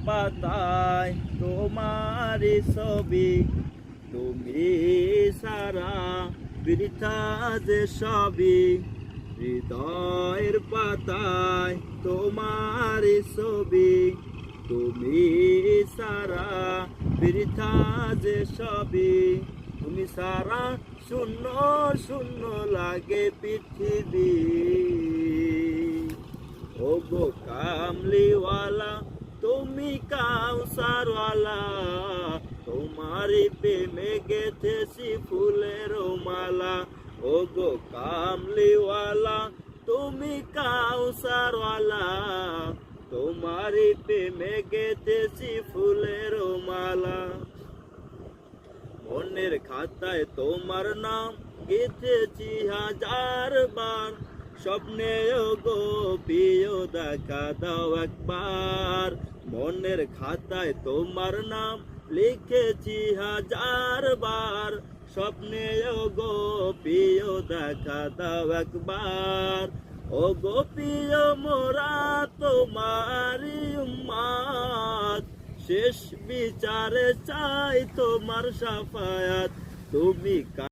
পাতায় তোমারই ছবি, তুমি সারা বৃথা যে সবই। হৃদয়ের পাতায় তোমারই ছবি, তুমি সারা বৃথা যে সবই। তুমি সারা শূন্য শূন্য লাগে পৃথিবী। ও গো কামলিওয়ালা তুমি কাউসারওয়ালা, তোমারই প্রেমে গেথেছি ফুলের মালা। ও গো কামলিওয়ালা তুমি কাউসারওয়ালা, তোমারই প্রেমে গেথেছি ফুলের মালা। মনের খাতায় তোমার নাম গেথেছি হাজার বার, স্বপ্নে গো প্রিয় দেখা দাও একবার। মনের খাতায় তোমার নাম লিখেছি হাজার বার, স্বপ্নে গো প্রিয় দেখা দাও একবার। ও গো প্রিয় মোরা তোমারই উম্মত, শেষ বিচারে চাই তোমার শাফায়াত। তুমি